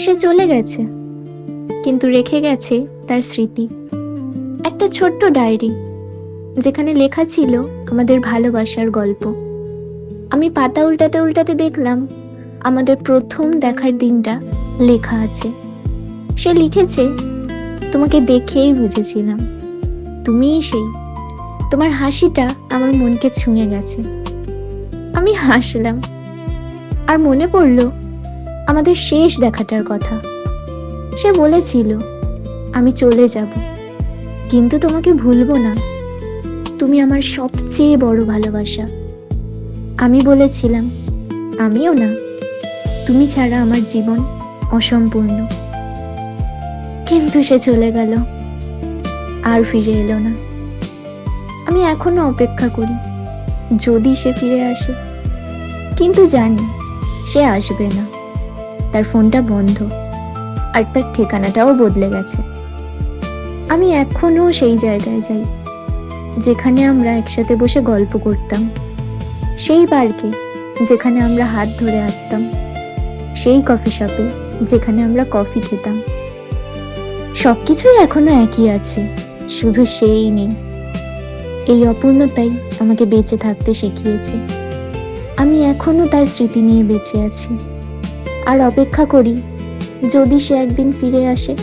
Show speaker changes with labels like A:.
A: সে চলে গেছে, কিন্তু রেখে গেছে তার স্মৃতি। একটা ছোট্ট ডায়েরি, যেখানে লেখা ছিল আমাদের ভালোবাসার গল্প। আমি পাতা উল্টাতে উল্টাতে দেখলাম আমাদের প্রথম দেখার দিনটা লেখা আছে। সে লিখেছে, তোমাকে দেখেই বুঝেছিলাম তুমিই সেই। তোমার হাসিটা আমার মনকে ছুঁয়ে গেছে। আমি হাসলাম, আর মনে পড়লো আমাদের শেষ দেখাটার কথা। সে বলেছিল, আমি চলে যাব, কিন্তু তোমাকে ভুলবো না, তুমি আমার সবচেয়ে বড় ভালোবাসা। আমি বলেছিলাম, আমিও না, তুমি ছাড়া আমার জীবন অসম্পূর্ণ। কিন্তু সে চলে গেল, আর ফিরে এলো না। আমি এখনো অপেক্ষা করি, যদি সে ফিরে আসে, কিন্তু জানি সে আসবে না। তার ফোনটা বন্ধ, আর তার ঠিকানাটাও বদলে গেছে। আমি এখনো সেই জায়গায় যাই, যেখানে আমরা একসাথে বসে গল্প করতাম, সেই পার্কে যেখানে আমরা হাত ধরে হাঁটতাম, সেই কফি শপে যেখানে আমরা কফি খেতাম। সবকিছুই এখনো একই আছে, শুধু সেই নেই। এই অপূর্ণতাই আমাকে বেঁচে থাকতে শিখিয়েছে। আমি এখনো তার স্মৃতি নিয়ে বেঁচে আছি, আর অপেক্ষা করি, যদি সে একদিন ফিরে আসে।